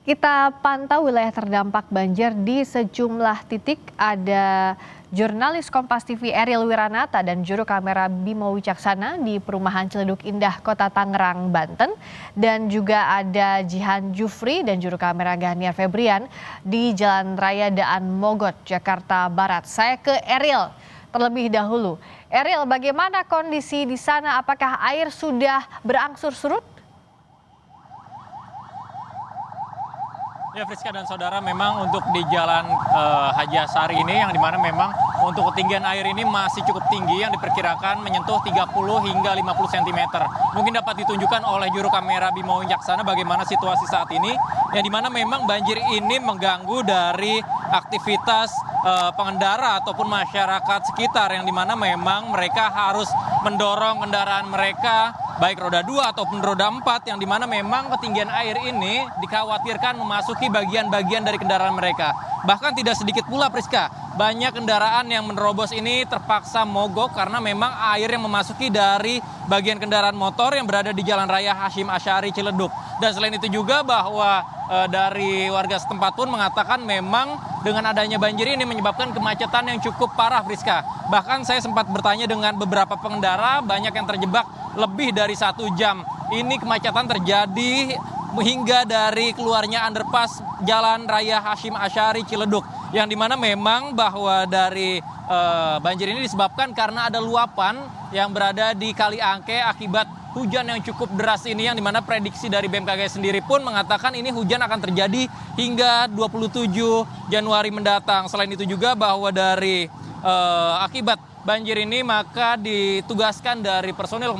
Kita pantau wilayah terdampak banjir di sejumlah titik. Ada jurnalis Kompas TV Ariel Wiranata dan juru kamera Bimo Wicaksana di Perumahan Ciledug Indah, Kota Tangerang, Banten. Dan juga ada Jihan Jufri dan juru kamera Ganiar Febrian di Jalan Raya Daan Mogot, Jakarta Barat. Saya ke Ariel terlebih dahulu. Ariel, bagaimana kondisi di sana? Apakah air sudah berangsur surut? Ya, Friska dan saudara, memang untuk di Jalan Haji Asari ini yang dimana memang untuk ketinggian air ini masih cukup tinggi yang diperkirakan menyentuh 30 hingga 50 cm. Mungkin dapat ditunjukkan oleh juru kamera Bimo Wicaksana bagaimana situasi saat ini, yang dimana memang banjir ini mengganggu dari aktivitas pengendara ataupun masyarakat sekitar, yang dimana memang mereka harus mendorong kendaraan mereka baik roda 2 ataupun roda 4, yang dimana memang ketinggian air ini dikhawatirkan memasuki bagian-bagian dari kendaraan mereka. Bahkan tidak sedikit pula, Priska, banyak kendaraan yang menerobos ini terpaksa mogok karena memang air yang memasuki dari bagian kendaraan motor yang berada di Jalan Raya Hashim Asyari Ciledug. Dan selain itu juga bahwa dari warga setempat pun mengatakan memang dengan adanya banjir ini menyebabkan kemacetan yang cukup parah, Friska. Bahkan saya sempat bertanya dengan beberapa pengendara, banyak yang terjebak lebih dari 1 jam. Ini kemacetan terjadi hingga dari keluarnya underpass Jalan Raya Hashim Asyari Ciledug, yang dimana memang bahwa dari banjir ini disebabkan karena ada luapan yang berada di Kali Angke akibat hujan yang cukup deras ini, yang dimana prediksi dari BMKG sendiri pun mengatakan ini hujan akan terjadi hingga 27 Januari mendatang. Selain itu juga bahwa dari akibat banjir ini maka ditugaskan dari personil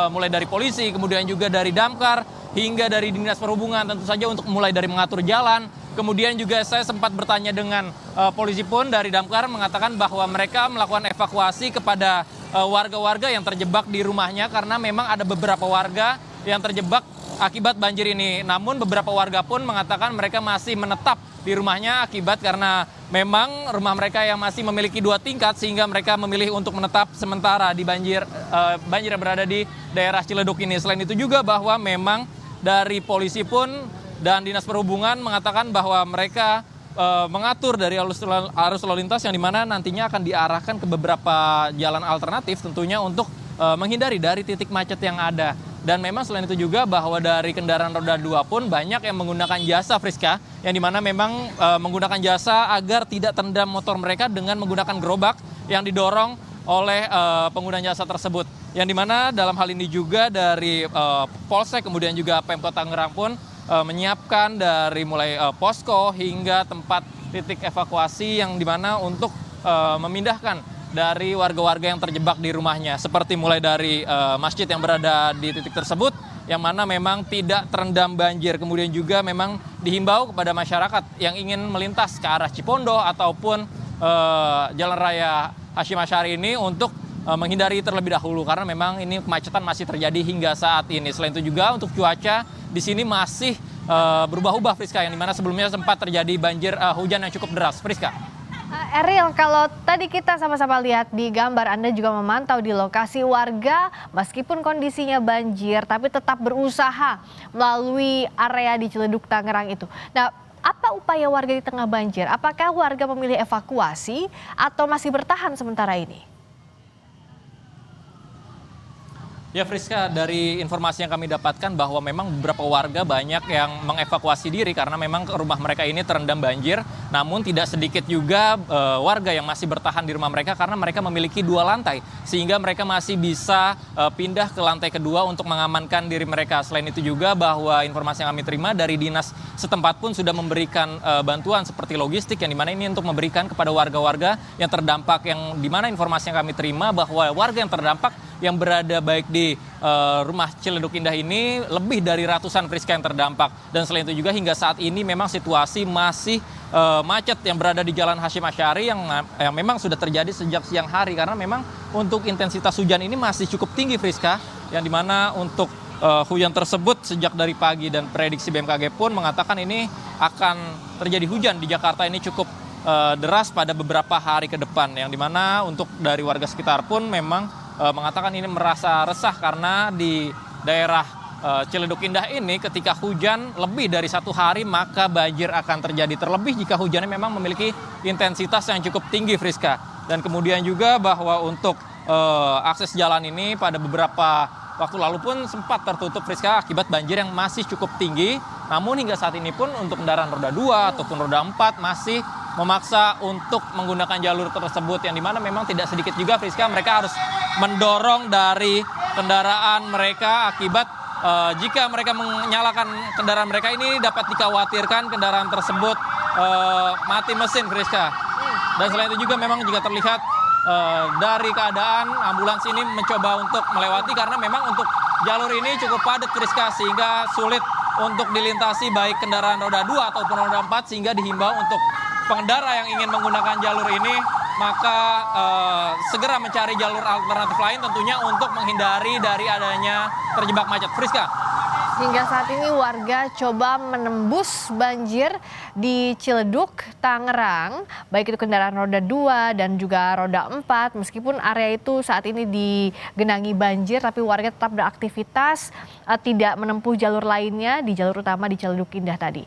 mulai dari polisi, kemudian juga dari damkar hingga dari dinas perhubungan tentu saja untuk mulai dari mengatur jalan. Kemudian juga saya sempat bertanya dengan polisi pun dari damkar mengatakan bahwa mereka melakukan evakuasi kepada warga-warga yang terjebak di rumahnya, karena memang ada beberapa warga yang terjebak akibat banjir ini. Namun beberapa warga pun mengatakan mereka masih menetap di rumahnya akibat karena memang rumah mereka yang masih memiliki 2 tingkat, sehingga mereka memilih untuk menetap sementara di banjir yang berada di daerah Ciledug ini. Selain itu juga bahwa memang dari polisi pun dan dinas perhubungan mengatakan bahwa mereka mengatur dari arus lalu lintas, yang dimana nantinya akan diarahkan ke beberapa jalan alternatif tentunya untuk menghindari dari titik macet yang ada. Dan memang selain itu juga bahwa dari kendaraan roda 2 pun banyak yang menggunakan jasa, Friska, yang dimana memang menggunakan jasa agar tidak terendam motor mereka dengan menggunakan gerobak yang didorong oleh pengguna jasa tersebut. Yang dimana dalam hal ini juga dari Polsek kemudian juga Pemkot Tangerang pun menyiapkan dari mulai posko hingga tempat titik evakuasi, yang dimana untuk memindahkan dari warga-warga yang terjebak di rumahnya, seperti mulai dari masjid yang berada di titik tersebut yang mana memang tidak terendam banjir. Kemudian juga memang dihimbau kepada masyarakat yang ingin melintas ke arah Cipondo ataupun Jalan Raya Hashim Asyari ini untuk menghindari terlebih dahulu, karena memang ini kemacetan masih terjadi hingga saat ini. Selain itu juga untuk cuaca di sini masih berubah-ubah, Friska, yang dimana sebelumnya sempat terjadi banjir hujan yang cukup deras, Friska. Ariel, kalau tadi kita sama-sama lihat di gambar, Anda juga memantau di lokasi, warga meskipun kondisinya banjir tapi tetap berusaha melalui area di Ciledug Tangerang itu. Nah, apa upaya warga di tengah banjir? Apakah warga memilih evakuasi atau masih bertahan sementara ini? Ya, Friska, dari informasi yang kami dapatkan bahwa memang beberapa warga banyak yang mengevakuasi diri karena memang rumah mereka ini terendam banjir. Namun tidak sedikit juga warga yang masih bertahan di rumah mereka karena mereka memiliki 2 lantai, sehingga mereka masih bisa pindah ke lantai kedua untuk mengamankan diri mereka. Selain itu juga bahwa informasi yang kami terima dari dinas setempat pun sudah memberikan bantuan seperti logistik, yang dimana ini untuk memberikan kepada warga-warga yang terdampak, yang dimana informasi yang kami terima bahwa warga yang terdampak yang berada baik di rumah Ciledug Indah ini lebih dari ratusan, Friska, yang terdampak. Dan selain itu juga hingga saat ini memang situasi masih macet yang berada di Jalan Hashim Asyari yang memang sudah terjadi sejak siang hari, karena memang untuk intensitas hujan ini masih cukup tinggi, Friska, yang dimana untuk hujan tersebut sejak dari pagi, dan prediksi BMKG pun mengatakan ini akan terjadi hujan di Jakarta ini cukup deras pada beberapa hari ke depan, yang dimana untuk dari warga sekitar pun memang mengatakan ini merasa resah karena di daerah Ciledug Indah ini ketika hujan lebih dari 1 hari maka banjir akan terjadi, terlebih jika hujannya memang memiliki intensitas yang cukup tinggi, Friska. Dan kemudian juga bahwa untuk akses jalan ini pada beberapa waktu lalu pun sempat tertutup, Friska, akibat banjir yang masih cukup tinggi. Namun hingga saat ini pun untuk kendaraan roda 2 ataupun roda 4 masih memaksa untuk menggunakan jalur tersebut, yang dimana memang tidak sedikit juga, Friska, mereka harus mendorong dari kendaraan mereka akibat jika mereka menyalakan kendaraan mereka ini dapat dikhawatirkan kendaraan tersebut mati mesin, Friska. Dan selain itu juga memang jika terlihat dari keadaan ambulans ini mencoba untuk melewati karena memang untuk jalur ini cukup padat, Friska, sehingga sulit untuk dilintasi baik kendaraan roda 2 ataupun roda 4, sehingga dihimbau untuk pengendara yang ingin menggunakan jalur ini maka segera mencari jalur alternatif lain tentunya untuk menghindari dari adanya terjebak macet, Friska. Hingga saat ini warga coba menembus banjir di Ciledug, Tangerang, baik itu kendaraan roda 2 dan juga roda 4. Meskipun area itu saat ini digenangi banjir, tapi warga tetap beraktivitas, tidak menempuh jalur lainnya di jalur utama di Ciledug Indah tadi.